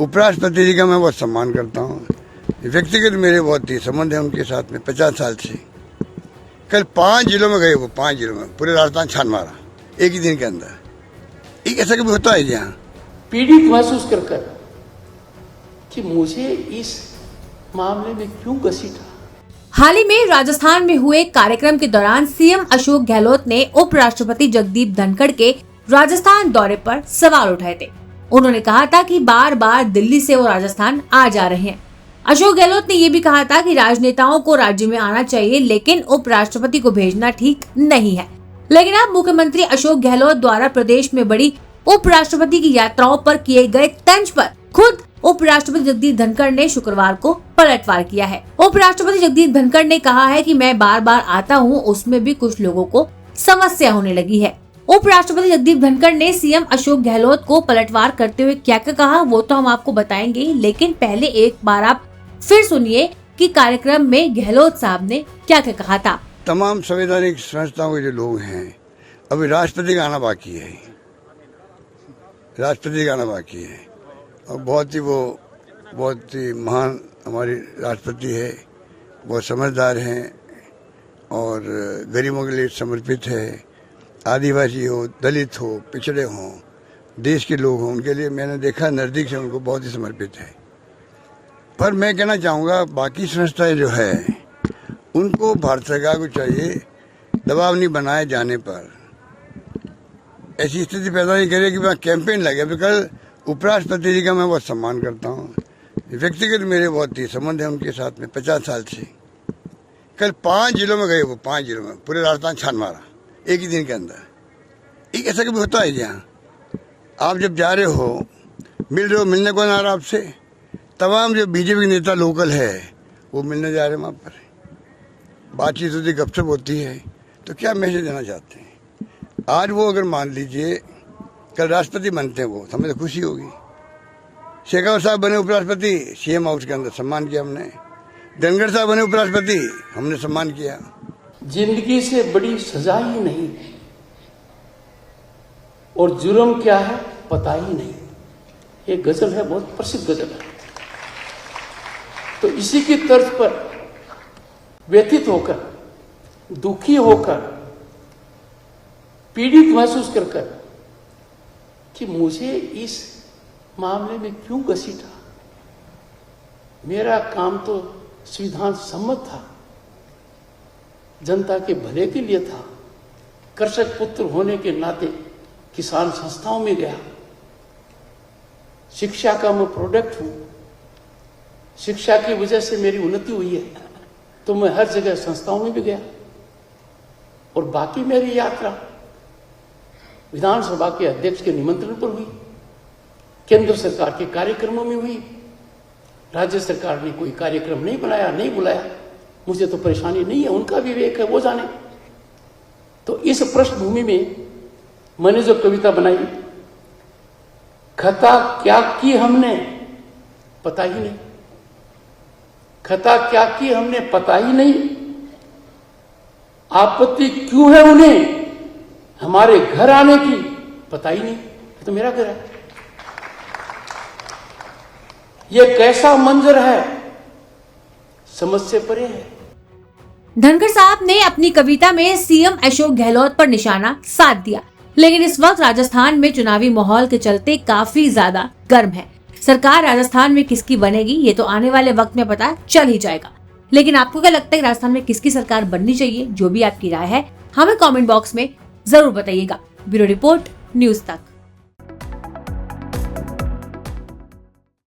उपराष्ट्रपति जी का मैं बहुत सम्मान करता हूँ। व्यक्तिगत मेरे बहुत ही संबंध है उनके साथ में 50 साल से। कल 5 जिलों में गए, वो 5 जिलों में पूरे राजस्थान छान मारा एक ही दिन के अंदर। एक ऐसा कभी होता है यहाँ पीड़ित महसूस कर कि मुझे इस मामले में क्यों घसीटा। हाल ही में राजस्थान में हुए कार्यक्रम के दौरान सीएम अशोक गहलोत ने उपराष्ट्रपति जगदीप धनखड़ के राजस्थान दौरे पर सवाल उठाए थे। उन्होंने कहा था कि बार बार दिल्ली से वो राजस्थान आ जा रहे हैं। अशोक गहलोत ने ये भी कहा था कि राजनेताओं को राज्य में आना चाहिए, लेकिन उपराष्ट्रपति को भेजना ठीक नहीं है। लेकिन अब मुख्यमंत्री अशोक गहलोत द्वारा प्रदेश में बड़ी उपराष्ट्रपति की यात्राओं पर किए गए तंज पर खुद उपराष्ट्रपति जगदीप धनखड़ ने शुक्रवार को पलटवार किया है। उपराष्ट्रपति जगदीप धनखड़ ने कहा है कि मैं बार बार आता हूं, उसमें भी कुछ लोगों को समस्या होने लगी है। उपराष्ट्रपति जगदीप धनखड़ ने सीएम अशोक गहलोत को पलटवार करते हुए क्या क्या कहा वो तो हम आपको बताएंगे, लेकिन पहले एक बार आप फिर सुनिए कि कार्यक्रम में गहलोत साहब ने क्या क्या कहा था। तमाम संवैधानिक संस्थाओं के जो लोग हैं, अभी राष्ट्रपति का आना बाकी है, राष्ट्रपति का आना बाकी है। और बहुत ही महान हमारी राष्ट्रपति है, बहुत समझदार हैं और गरीबों के लिए समर्पित है। आदिवासी हो, दलित हो, पिछड़े हों, देश के लोग हों, उनके लिए मैंने देखा नज़दीक से, उनको बहुत ही समर्पित है। पर मैं कहना चाहूँगा बाकी संस्थाएं जो है उनको भारत सरकार को चाहिए दबाव नहीं बनाए जाने पर ऐसी स्थिति पैदा नहीं करे कि मैं कैंपेन लगे। अभी कल उपराष्ट्रपति जी का मैं बहुत सम्मान करता हूँ। व्यक्तिगत मेरे बहुत ही संबंध है उनके साथ में 50 साल से। कल 5 जिलों में गए, वो 5 जिलों में पूरे राजस्थान छान मारा एक ही दिन के अंदर। एक ऐसा कभी होता है यहाँ आप जब जा रहे हो, मिल रहे हो, मिलने कौन आ रहा आपसे? तमाम जो बीजेपी के नेता लोकल है वो मिलने जा रहे हैं वहाँ पर, बातचीत होती, गपशप होती है। तो क्या मैसेज देना चाहते हैं? आज वो अगर मान लीजिए कल राष्ट्रपति बनते हैं, वो हमें तो खुशी होगी। शेखावत साहब बने उपराष्ट्रपति, सीएम हाउस के अंदर सम्मान किया हमने। धनखड़ साहब बने उपराष्ट्रपति, हमने सम्मान किया। जिंदगी से बड़ी सजा ही नहीं और जुर्म क्या है पता ही नहीं। ये गजल है, बहुत प्रसिद्ध गजल है। तो इसी की तर्ज पर व्यथित होकर, दुखी होकर, पीड़ित महसूस कर कि मुझे इस मामले में क्यों घसीटा। मेरा काम तो संविधान सम्मत था, जनता के भले के लिए था। कृषक पुत्र होने के नाते किसान संस्थाओं में गया। शिक्षा का मैं प्रोडक्ट हूं, शिक्षा की वजह से मेरी उन्नति हुई है, तो मैं हर जगह संस्थाओं में भी गया। और बाकी मेरी यात्रा विधानसभा के अध्यक्ष के निमंत्रण पर हुई, केंद्र सरकार के कार्यक्रमों में हुई। राज्य सरकार ने कोई कार्यक्रम नहीं बनाया, नहीं बुलाया, मुझे तो परेशानी नहीं है, उनका विवेक है, वो जाने। तो इस पृष्ठभूमि में मैंने जो कविता बनाई, खता क्या की हमने पता ही नहीं, खता क्या की हमने पता ही नहीं, आपत्ति क्यों है उन्हें हमारे घर आने की पता ही नहीं। तो मेरा घर है, ये कैसा मंजर है समझ से परे है। धनखड़ साहब ने अपनी कविता में सीएम अशोक गहलोत पर निशाना साध दिया, लेकिन इस वक्त राजस्थान में चुनावी माहौल के चलते काफी ज्यादा गर्म है। सरकार राजस्थान में किसकी बनेगी ये तो आने वाले वक्त में पता चल ही जाएगा। लेकिन आपको क्या लगता है राजस्थान में किसकी सरकार बननी चाहिए? जो भी आपकी राय है हमें कमेंट बॉक्स में जरूर बताइएगा। ब्यूरो रिपोर्ट, न्यूज़ तक।